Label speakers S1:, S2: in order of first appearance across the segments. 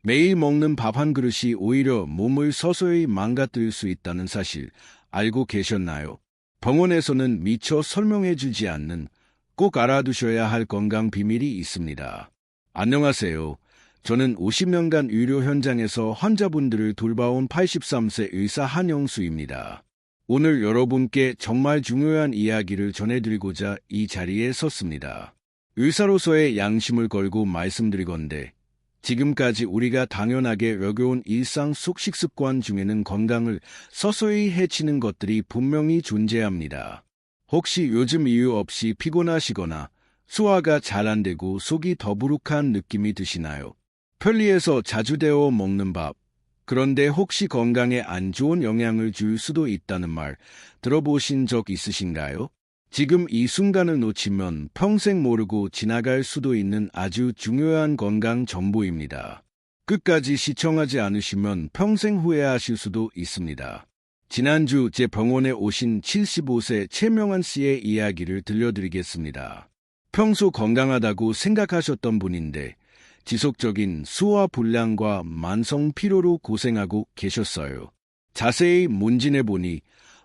S1: 매일 먹는 밥 한 그릇이 오히려 몸을 서서히 망가뜨릴 수 있다는 사실 알고 계셨나요? 병원에서는 미처 설명해주지 않는 꼭 알아두셔야 할 건강 비밀이 있습니다. 안녕하세요. 저는 50년간 의료 현장에서 환자분들을 돌봐온 83세 의사 한영수입니다. 오늘 여러분께 정말 중요한 이야기를 전해드리고자 이 자리에 섰습니다. 의사로서의 양심을 걸고 말씀드리건대 지금까지 우리가 당연하게 여겨온 일상 속 식습관 중에는 건강을 서서히 해치는 것들이 분명히 존재합니다. 혹시 요즘 이유 없이 피곤하시거나 소화가 잘 안 되고 속이 더부룩한 느낌이 드시나요? 편리해서 자주 데워 먹는 밥. 그런데 혹시 건강에 안 좋은 영향을 줄 수도 있다는 말 들어보신 적 있으신가요? 지금 이 순간을 놓치면 평생 모르고 지나갈 수도 있는 아주 중요한 건강 정보입니다. 끝까지 시청하지 않으시면 평생 후회하실 수도 있습니다. 지난주 제 병원에 오신 75세 최명환 씨의 이야기를 들려드리겠습니다. 평소 건강하다고 생각하셨던 분인데 지속적인 소화 불량과 만성 피로로 고생하고 계셨어요. 자세히 문진해보니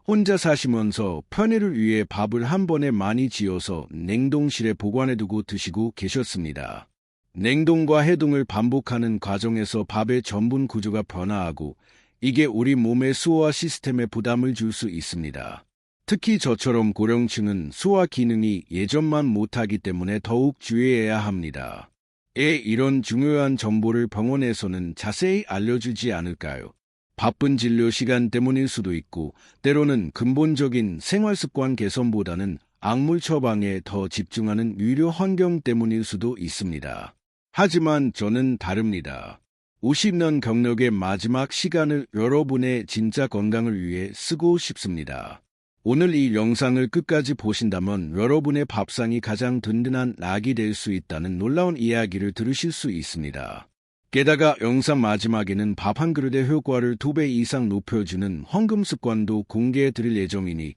S1: 혼자 사시면서 편의를 위해 밥을 한 번에 많이 지어서 냉동실에 보관해두고 드시고 계셨습니다. 냉동과 해동을 반복하는 과정에서 밥의 전분 구조가 변화하고 이게 우리 몸의 소화 시스템에 부담을 줄 수 있습니다. 특히 저처럼 고령층은 소화 기능이 예전만 못하기 때문에 더욱 주의해야 합니다. 이런 중요한 정보를 병원에서는 자세히 알려주지 않을까요? 바쁜 진료 시간 때문일 수도 있고 때로는 근본적인 생활습관 개선보다는 약물 처방에 더 집중하는 의료 환경 때문일 수도 있습니다. 하지만 저는 다릅니다. 50년 경력의 마지막 시간을 여러분의 진짜 건강을 위해 쓰고 싶습니다. 오늘 이 영상을 끝까지 보신다면 여러분의 밥상이 가장 든든한 낙이 될 수 있다는 놀라운 이야기를 들으실 수 있습니다. 게다가 영상 마지막에는 밥 한 그릇의 효과를 2배 이상 높여주는 황금 습관도 공개해 드릴 예정이니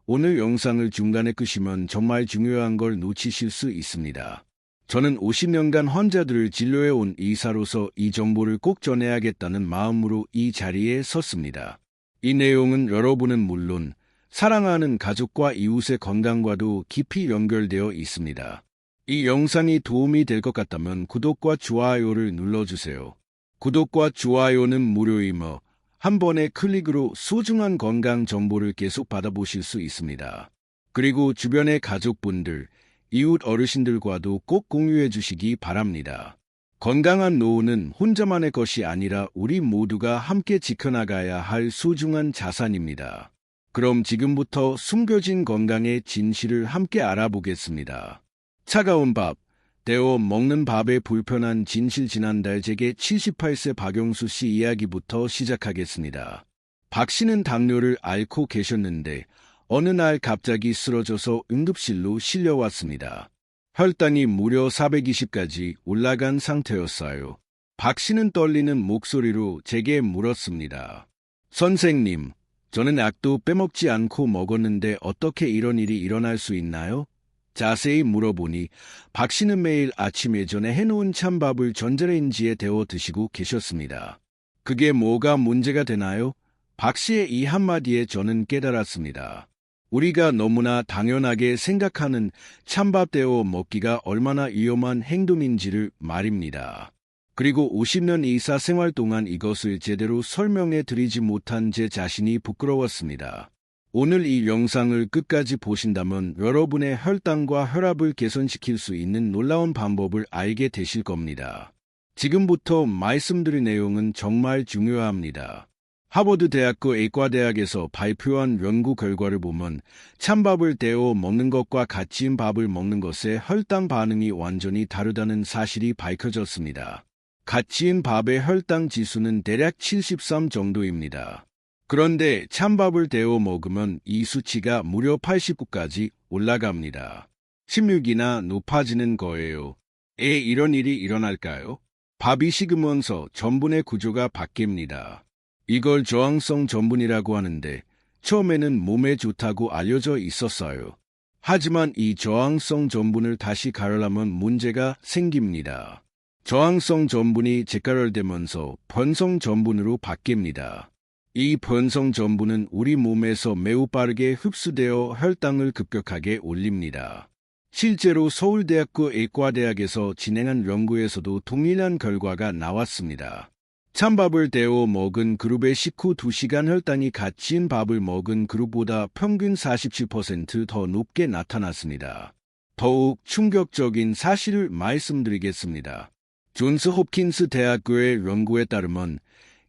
S1: 오늘 영상을 중간에 끄시면 정말 중요한 걸 놓치실 수 있습니다. 저는 50년간 환자들을 진료해온 의사로서 이 정보를 꼭 전해야겠다는 마음으로 이 자리에 섰습니다. 이 내용은 여러분은 물론 사랑하는 가족과 이웃의 건강과도 깊이 연결되어 있습니다. 이 영상이 도움이 될 것 같다면 구독과 좋아요를 눌러주세요. 구독과 좋아요는 무료이며 한 번의 클릭으로 소중한 건강 정보를 계속 받아보실 수 있습니다. 그리고 주변의 가족분들, 이웃 어르신들과도 꼭 공유해 주시기 바랍니다. 건강한 노후는 혼자만의 것이 아니라 우리 모두가 함께 지켜나가야 할 소중한 자산입니다. 그럼 지금부터 숨겨진 건강의 진실을 함께 알아보겠습니다. 차가운 밥, 데워 먹는 밥의 불편한 진실. 지난달 제게 78세 박영수 씨 이야기부터 시작하겠습니다. 박 씨는 당뇨를 앓고 계셨는데 어느 날 갑자기 쓰러져서 응급실로 실려왔습니다. 혈당이 무려 420까지 올라간 상태였어요. 박 씨는 떨리는 목소리로 제게 물었습니다. 선생님, 저는 약도 빼먹지 않고 먹었는데 어떻게 이런 일이 일어날 수 있나요? 자세히 물어보니 박 씨는 매일 아침 예전에 해놓은 찬밥을 전자레인지에 데워 드시고 계셨습니다. 그게 뭐가 문제가 되나요? 박 씨의 이 한마디에 저는 깨달았습니다. 우리가 너무나 당연하게 생각하는 찬밥 데워 먹기가 얼마나 위험한 행동인지를 말입니다. 그리고 50년 의사 생활 동안 이것을 제대로 설명해 드리지 못한 제 자신이 부끄러웠습니다. 오늘 이 영상을 끝까지 보신다면 여러분의 혈당과 혈압을 개선시킬 수 있는 놀라운 방법을 알게 되실 겁니다. 지금부터 말씀드릴 내용은 정말 중요합니다. 하버드 대학교 의과대학에서 발표한 연구 결과를 보면 찬밥을 데워 먹는 것과 갓 지은 밥을 먹는 것의 혈당 반응이 완전히 다르다는 사실이 밝혀졌습니다. 갓 지은 밥의 혈당 지수는 대략 73 정도입니다. 그런데 찬밥을 데워 먹으면 이 수치가 무려 89까지 올라갑니다. 16이나 높아지는 거예요. 이런 일이 일어날까요? 밥이 식으면서 전분의 구조가 바뀝니다. 이걸 저항성 전분이라고 하는데 처음에는 몸에 좋다고 알려져 있었어요. 하지만 이 저항성 전분을 다시 가열하면 문제가 생깁니다. 저항성 전분이 재활되면서 변성 전분으로 바뀝니다. 이 변성 전분은 우리 몸에서 매우 빠르게 흡수되어 혈당을 급격하게 올립니다. 실제로 서울대학교 의과대학에서 진행한 연구에서도 동일한 결과가 나왔습니다. 찬밥을 데워 먹은 그룹의 식후 2시간 혈당이 갇힌 밥을 먹은 그룹보다 평균 47% 더 높게 나타났습니다. 더욱 충격적인 사실을 말씀드리겠습니다. 존스 홉킨스 대학교의 연구에 따르면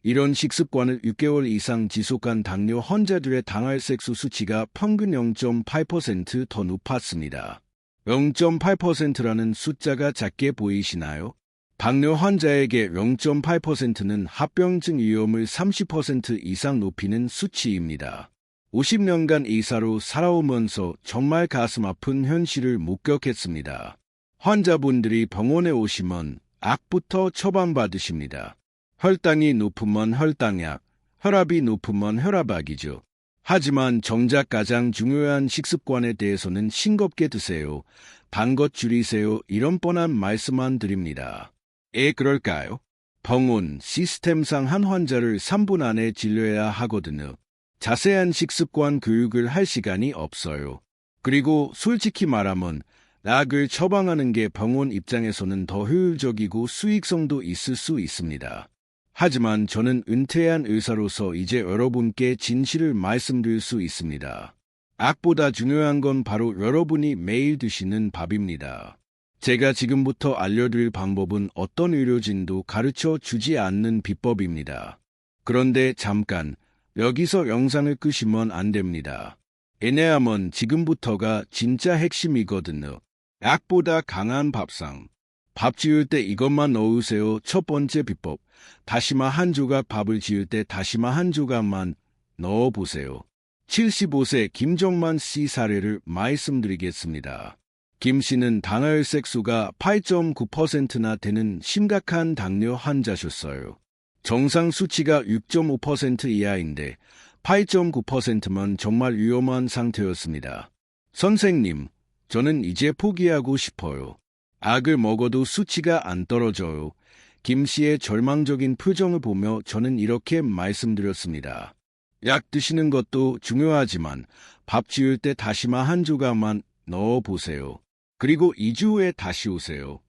S1: 이런 식습관을 6개월 이상 지속한 당뇨 환자들의 당활색소 수치가 평균 0.8% 더 높았습니다. 0.8%라는 숫자가 작게 보이시나요? 당뇨 환자에게 0.8%는 합병증 위험을 30% 이상 높이는 수치입니다. 50년간 의사로 살아오면서 정말 가슴 아픈 현실을 목격했습니다. 환자분들이 병원에 오시면 약부터 처방받으십니다. 혈당이 높으면 혈당약, 혈압이 높으면 혈압약이죠. 하지만 정작 가장 중요한 식습관에 대해서는 싱겁게 드세요. 단 것 줄이세요. 이런 뻔한 말씀만 드립니다. 그럴까요? 병원 시스템상 한 환자를 3분 안에 진료해야 하거든요. 자세한 식습관 교육을 할 시간이 없어요. 그리고 솔직히 말하면 약을 처방하는 게 병원 입장에서는 더 효율적이고 수익성도 있을 수 있습니다. 하지만 저는 은퇴한 의사로서 이제 여러분께 진실을 말씀드릴 수 있습니다. 약보다 중요한 건 바로 여러분이 매일 드시는 밥입니다. 제가 지금부터 알려드릴 방법은 어떤 의료진도 가르쳐 주지 않는 비법입니다. 그런데 잠깐, 여기서 영상을 끄시면 안 됩니다. 왜냐하면 지금부터가 진짜 핵심이거든요. 약보다 강한 밥상. 밥 지을 때 이것만 넣으세요. 첫 번째 비법. 다시마 한 조각. 밥을 지을 때 다시마 한 조각만 넣어보세요. 75세 김정만 씨 사례를 말씀드리겠습니다. 김 씨는 당활색소가 8.9%나 되는 심각한 당뇨 환자셨어요. 정상 수치가 6.5% 이하인데 8.9%면 정말 위험한 상태였습니다. 선생님, 저는 이제 포기하고 싶어요. 약을 먹어도 수치가 안 떨어져요. 김 씨의 절망적인 표정을 보며 저는 이렇게 말씀드렸습니다. 약 드시는 것도 중요하지만 밥 지을 때 다시마 한 조각만 넣어보세요. 그리고 2주 후에 다시 오세요.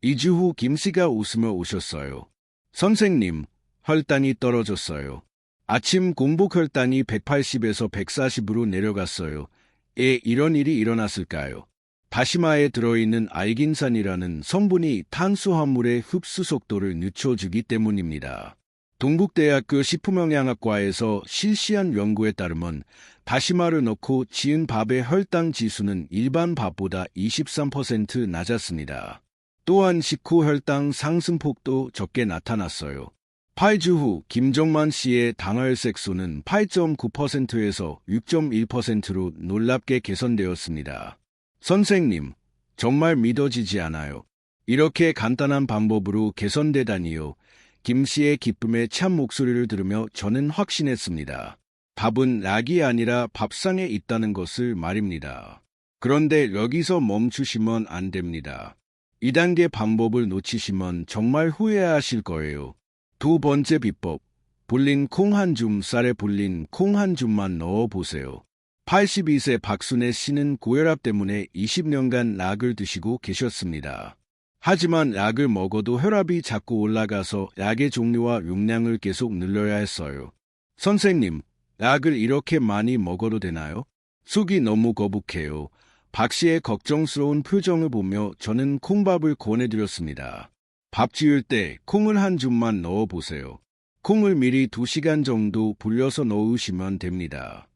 S1: 2주 후 김 씨가 웃으며 오셨어요. 선생님, 혈당이 떨어졌어요. 아침 공복 혈당이 180에서 140으로 내려갔어요. 이런 일이 일어났을까요? 다시마에 들어있는 알긴산이라는 성분이 탄수화물의 흡수 속도를 늦춰주기 때문입니다. 동국대학교 식품영양학과에서 실시한 연구에 따르면 다시마를 넣고 지은 밥의 혈당 지수는 일반 밥보다 23% 낮았습니다. 또한 식후 혈당 상승폭도 적게 나타났어요. 8주 후 김정만 씨의 당활색소는 8.9%에서 6.1%로 놀랍게 개선되었습니다. 선생님, 정말 믿어지지 않아요. 이렇게 간단한 방법으로 개선되다니요. 김 씨의 기쁨의 참 목소리를 들으며 저는 확신했습니다. 밥은 약이 아니라 밥상에 있다는 것을 말입니다. 그런데 여기서 멈추시면 안 됩니다. 2단계 방법을 놓치시면 정말 후회하실 거예요. 두 번째 비법, 불린 콩 한 줌, 쌀에 불린 콩 한 줌만 넣어보세요. 82세 박순애 씨는 고혈압 때문에 20년간 약을 드시고 계셨습니다. 하지만 약을 먹어도 혈압이 자꾸 올라가서 약의 종류와 용량을 계속 늘려야 했어요. 선생님, 약을 이렇게 많이 먹어도 되나요? 속이 너무 거북해요. 박 씨의 걱정스러운 표정을 보며 저는 콩밥을 권해드렸습니다. 밥 지을 때 콩을 한 줌만 넣어보세요. 콩을 미리 2시간 정도 불려서 넣으시면 됩니다.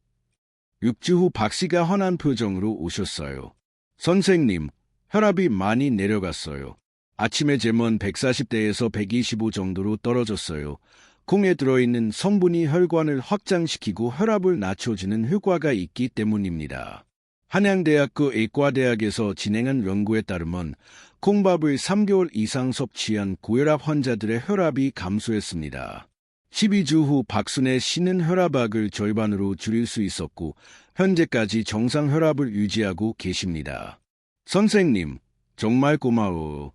S1: 6주 후 박 씨가 환한 표정으로 오셨어요. 선생님, 혈압이 많이 내려갔어요. 아침에 재면 140대에서 125 정도로 떨어졌어요. 콩에 들어있는 성분이 혈관을 확장시키고 혈압을 낮춰주는 효과가 있기 때문입니다. 한양대학교 의과대학에서 진행한 연구에 따르면 콩밥을 3개월 이상 섭취한 고혈압 환자들의 혈압이 감소했습니다. 12주 후 박순애 씨는 혈압약을 절반으로 줄일 수 있었고 현재까지 정상 혈압을 유지하고 계십니다. 선생님, 정말 고마워요.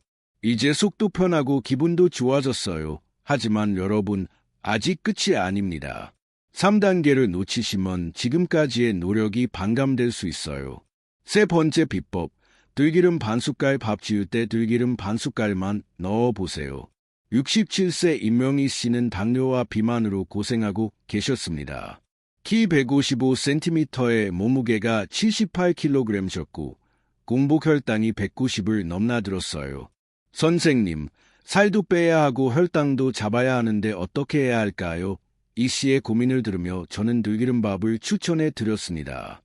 S1: 이제 속도 편하고 기분도 좋아졌어요. 하지만 여러분, 아직 끝이 아닙니다. 3단계를 놓치시면 지금까지의 노력이 반감될 수 있어요. 세 번째 비법, 들기름 반숟갈. 밥 지을 때 들기름 반숟갈만 넣어보세요. 67세 임명희 씨는 당뇨와 비만으로 고생하고 계셨습니다. 키 155cm에 몸무게가 78kg셨고 공복 혈당이 190을 넘나들었어요. 선생님, 살도 빼야 하고 혈당도 잡아야 하는데 어떻게 해야 할까요? 이 씨의 고민을 들으며 저는 들기름밥을 추천해 드렸습니다.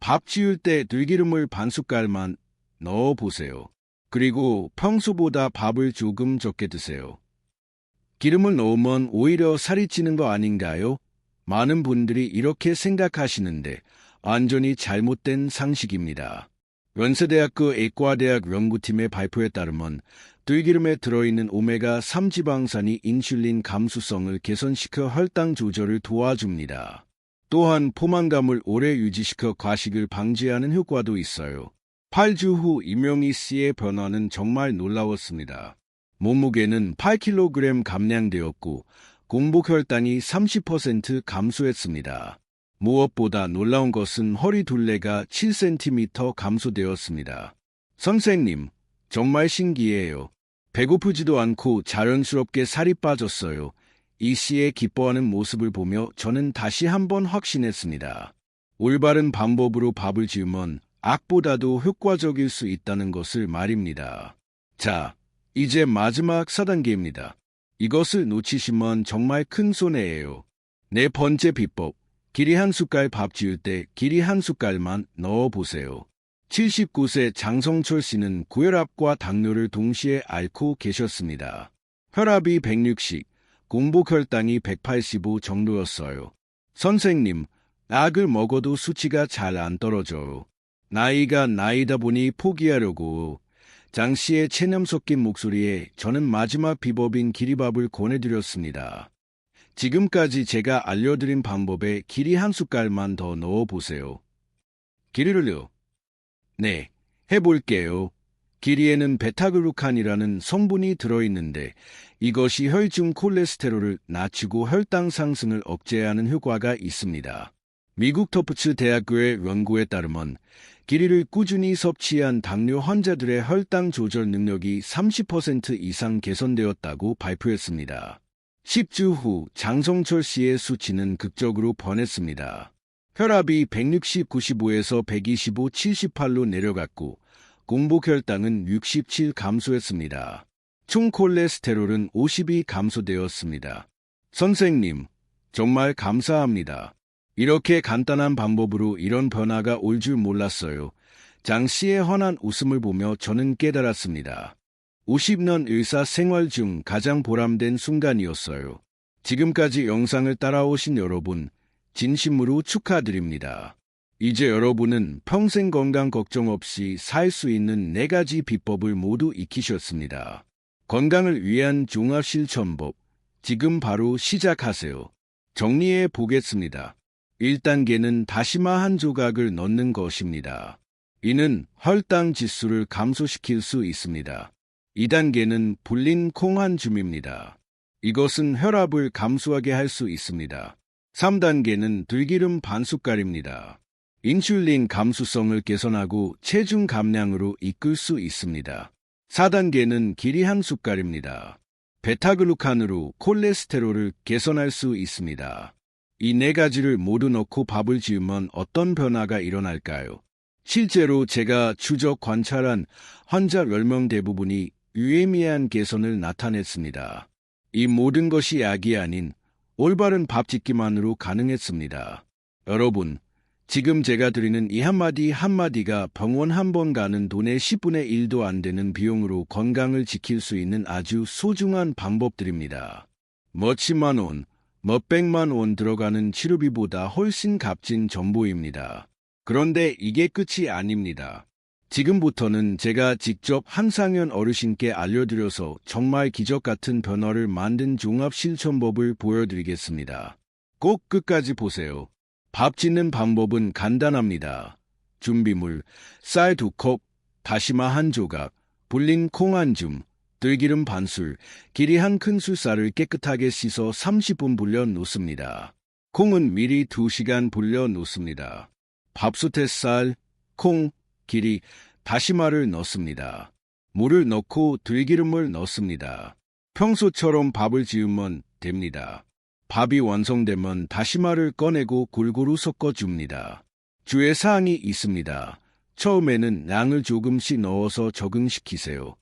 S1: 밥 지을 때 들기름을 반숟갈만 넣어보세요. 그리고 평소보다 밥을 조금 적게 드세요. 기름을 넣으면 오히려 살이 찌는 거 아닌가요? 많은 분들이 이렇게 생각하시는데 완전히 잘못된 상식입니다. 연세대학교 의과대학 연구팀의 발표에 따르면 들기름에 들어있는 오메가3 지방산이 인슐린 감수성을 개선시켜 혈당 조절을 도와줍니다. 또한 포만감을 오래 유지시켜 과식을 방지하는 효과도 있어요. 8주 후 임명희 씨의 변화는 정말 놀라웠습니다. 몸무게는 8kg 감량되었고 공복 혈당이 30% 감소했습니다. 무엇보다 놀라운 것은 허리 둘레가 7cm 감소되었습니다. 선생님, 정말 신기해요. 배고프지도 않고 자연스럽게 살이 빠졌어요. 이 씨의 기뻐하는 모습을 보며 저는 다시 한번 확신했습니다. 올바른 방법으로 밥을 지으면 악보다도 효과적일 수 있다는 것을 말입니다. 자, 이제 마지막 4단계입니다. 이것을 놓치시면 정말 큰 손해예요. 네 번째 비법. 길이 한 숟갈. 밥 지을 때 길이 한 숟갈만 넣어보세요. 79세 장성철 씨는 고혈압과 당뇨를 동시에 앓고 계셨습니다. 혈압이 160, 공복 혈당이 185 정도였어요. 선생님, 약을 먹어도 수치가 잘 안 떨어져요. 나이가 나이다 보니 포기하려고. 장 씨의 체념 섞인 목소리에 저는 마지막 비법인 기리밥을 권해드렸습니다. 지금까지 제가 알려드린 방법에 기리 한 숟갈만 더 넣어보세요. 기리를요? 네, 해볼게요. 기리에는 베타글루칸이라는 성분이 들어있는데 이것이 혈중 콜레스테롤을 낮추고 혈당 상승을 억제하는 효과가 있습니다. 미국 터프츠 대학교의 연구에 따르면 기리를 꾸준히 섭취한 당뇨 환자들의 혈당 조절 능력이 30% 이상 개선되었다고 발표했습니다. 10주 후 장성철 씨의 수치는 극적으로 변했습니다. 혈압이 160, 95에서 125, 78로 내려갔고 공복 혈당은 67 감소했습니다. 총 콜레스테롤은 52 감소되었습니다. 선생님, 정말 감사합니다. 이렇게 간단한 방법으로 이런 변화가 올 줄 몰랐어요. 장 씨의 환한 웃음을 보며 저는 깨달았습니다. 50년 의사 생활 중 가장 보람된 순간이었어요. 지금까지 영상을 따라오신 여러분, 진심으로 축하드립니다. 이제 여러분은 평생 건강 걱정 없이 살 수 있는 4가지 비법을 모두 익히셨습니다. 건강을 위한 종합 실천법, 지금 바로 시작하세요. 정리해 보겠습니다. 1단계는 다시마 한 조각을 넣는 것입니다. 이는 혈당 지수를 감소시킬 수 있습니다. 2단계는 불린 콩 한 줌입니다. 이것은 혈압을 감소하게 할 수 있습니다. 3단계는 들기름 반숟갈입니다. 인슐린 감수성을 개선하고 체중 감량으로 이끌 수 있습니다. 4단계는 기리 한 숟갈입니다. 베타글루칸으로 콜레스테롤을 개선할 수 있습니다. 이 4가지를 모두 넣고 밥을 지으면 어떤 변화가 일어날까요? 실제로 제가 추적 관찰한 환자 10명 대부분이 유의미한 개선을 나타냈습니다. 이 모든 것이 약이 아닌 올바른 밥 짓기만으로 가능했습니다. 여러분, 지금 제가 드리는 이 한마디가 병원 한 번 가는 돈의 10분의 1도 안 되는 비용으로 건강을 지킬 수 있는 아주 소중한 방법들입니다. 몇십만 원, 몇백만 원 들어가는 치료비보다 훨씬 값진 정보입니다. 그런데 이게 끝이 아닙니다. 지금부터는 제가 직접 한상현 어르신께 알려드려서 정말 기적 같은 변화를 만든 종합 실천법을 보여드리겠습니다. 꼭 끝까지 보세요. 밥 짓는 방법은 간단합니다. 준비물, 쌀 2컵, 다시마 한 조각, 불린 콩 한 줌, 들기름 반술, 길이 한 큰술 쌀을 깨끗하게 씻어 30분 불려 놓습니다. 콩은 미리 2시간 불려 놓습니다. 밥솥에 쌀, 콩, 길이, 다시마를 넣습니다. 물을 넣고 들기름을 넣습니다. 평소처럼 밥을 지으면 됩니다. 밥이 완성되면 다시마를 꺼내고 골고루 섞어줍니다. 주의 사항이 있습니다. 처음에는 양을 조금씩 넣어서 적응시키세요.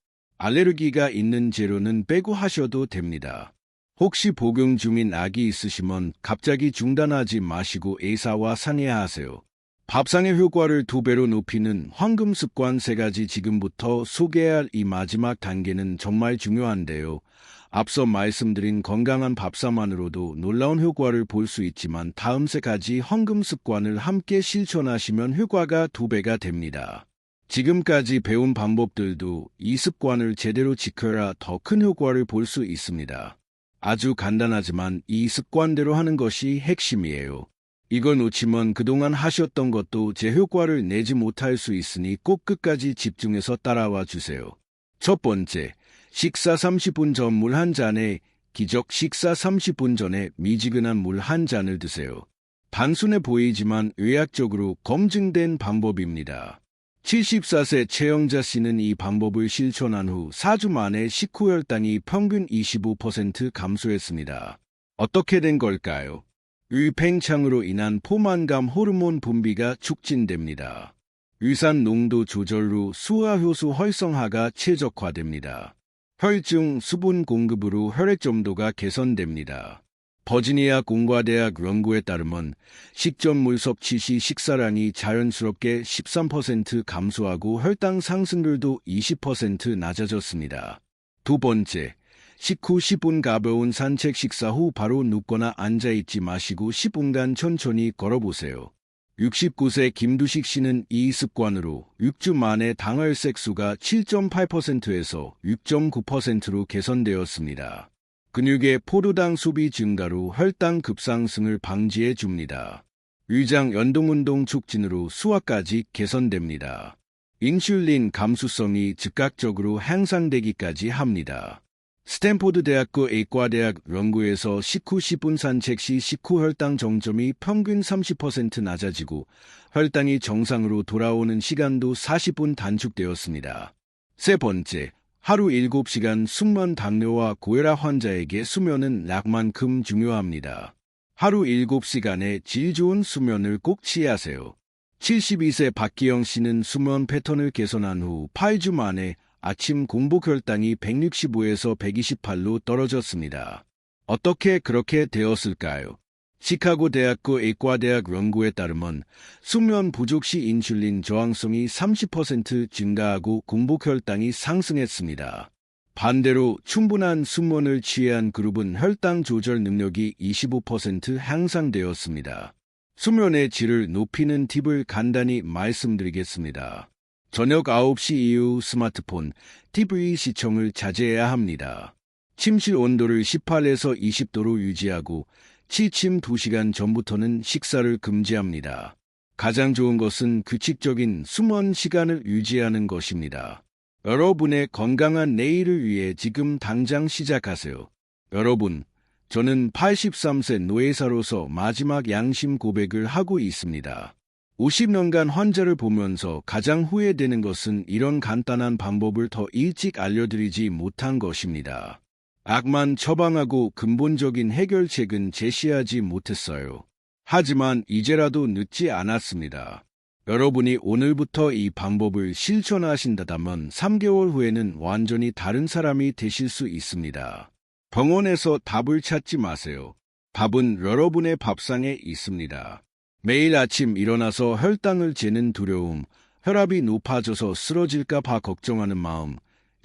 S1: 알레르기가 있는 재료는 빼고 하셔도 됩니다. 혹시 복용 중인 아기 있으시면 갑자기 중단하지 마시고 의사와 상의하세요. 밥상의 효과를 2배로 높이는 황금 습관 3가지 지금부터 소개할 이 마지막 단계는 정말 중요한데요. 앞서 말씀드린 건강한 밥상만으로도 놀라운 효과를 볼 수 있지만 다음 3가지 황금 습관을 함께 실천하시면 효과가 2배가 됩니다. 지금까지 배운 방법들도 이 습관을 제대로 지켜야 더 큰 효과를 볼 수 있습니다. 아주 간단하지만 이 습관대로 하는 것이 핵심이에요. 이걸 놓치면 그동안 하셨던 것도 제 효과를 내지 못할 수 있으니 꼭 끝까지 집중해서 따라와 주세요. 첫 번째, 식사 30분 전 물 한 잔에 기적 식사 30분 전에 미지근한 물 한 잔을 드세요. 단순해 보이지만 의학적으로 검증된 방법입니다. 74세 최영자 씨는 이 방법을 실천한 후 4주 만에 식후 혈당이 평균 25% 감소했습니다. 어떻게 된 걸까요? 위팽창으로 인한 포만감 호르몬 분비가 촉진됩니다. 위산 농도 조절로 수화효소 활성화가 최적화됩니다. 혈중 수분 공급으로 혈액 점도가 개선됩니다. 버지니아 공과대학 연구에 따르면 식전물 섭취 시 식사량이 자연스럽게 13% 감소하고 혈당 상승률도 20% 낮아졌습니다. 두 번째, 식후 10분 가벼운 산책. 식사 후 바로 눕거나 앉아있지 마시고 10분간 천천히 걸어보세요. 69세 김두식 씨는 이 습관으로 6주 만에 당혈색 수가 7.8%에서 6.9%로 개선되었습니다. 근육의 포도당 소비 증가로 혈당 급상승을 방지해 줍니다. 위장 연동운동 촉진으로 수화까지 개선됩니다. 인슐린 감수성이 즉각적으로 향상되기까지 합니다. 스탠포드 대학교 의과대학 연구에서 식후 10분 산책 시 식후 혈당 정점이 평균 30% 낮아지고 혈당이 정상으로 돌아오는 시간도 40분 단축되었습니다. 세 번째, 하루 7시간 숙면. 당뇨와 고혈압 환자에게 수면은 약만큼 중요합니다. 하루 7시간의 질 좋은 수면을 꼭 취하세요. 72세 박기영 씨는 수면 패턴을 개선한 후 8주 만에 아침 공복 혈당이 165에서 128로 떨어졌습니다. 어떻게 그렇게 되었을까요? 시카고 대학교 의과대학 연구에 따르면 수면 부족 시 인슐린 저항성이 30% 증가하고 공복 혈당이 상승했습니다. 반대로 충분한 수면을 취한 그룹은 혈당 조절 능력이 25% 향상되었습니다. 수면의 질을 높이는 팁을 간단히 말씀드리겠습니다. 저녁 9시 이후 스마트폰, TV 시청을 자제해야 합니다. 침실 온도를 18에서 20도로 유지하고 취침 2시간 전부터는 식사를 금지합니다. 가장 좋은 것은 규칙적인 수면 시간을 유지하는 것입니다. 여러분의 건강한 내일을 위해 지금 당장 시작하세요. 여러분, 저는 83세 노예사로서 마지막 양심 고백을 하고 있습니다. 50년간 환자를 보면서 가장 후회되는 것은 이런 간단한 방법을 더 일찍 알려드리지 못한 것입니다. 약만 처방하고 근본적인 해결책은 제시하지 못했어요. 하지만 이제라도 늦지 않았습니다. 여러분이 오늘부터 이 방법을 실천하신다면 3개월 후에는 완전히 다른 사람이 되실 수 있습니다. 병원에서 답을 찾지 마세요. 답은 여러분의 밥상에 있습니다. 매일 아침 일어나서 혈당을 재는 두려움, 혈압이 높아져서 쓰러질까 봐 걱정하는 마음,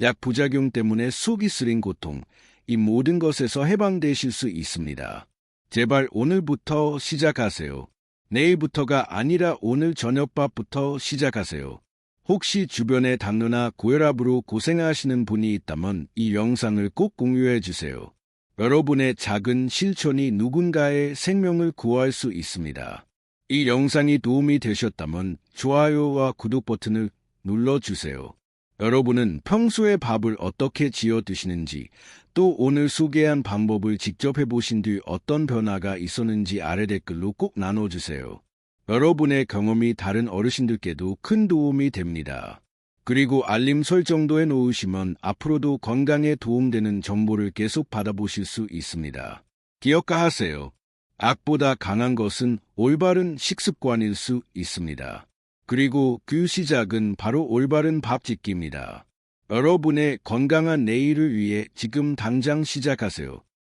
S1: 약 부작용 때문에 속이 쓰린 고통, 이 모든 것에서 해방되실 수 있습니다. 제발 오늘부터 시작하세요. 내일부터가 아니라 오늘 저녁밥부터 시작하세요. 혹시 주변에 당뇨나 고혈압으로 고생하시는 분이 있다면 이 영상을 꼭 공유해 주세요. 여러분의 작은 실천이 누군가의 생명을 구할 수 있습니다. 이 영상이 도움이 되셨다면 좋아요와 구독 버튼을 눌러주세요. 여러분은 평소에 밥을 어떻게 지어 드시는지, 또 오늘 소개한 방법을 직접 해보신 뒤 어떤 변화가 있었는지 아래 댓글로 꼭 나눠주세요. 여러분의 경험이 다른 어르신들께도 큰 도움이 됩니다. 그리고 알림 설정도 해놓으시면 앞으로도 건강에 도움되는 정보를 계속 받아보실 수 있습니다. 기억하세요. 악보다 강한 것은 올바른 식습관일 수 있습니다. 그리고 그 시작은 바로 올바른 밥 짓기입니다. 여러분의 건강한 내일을 위해 지금 당장 시작하세요.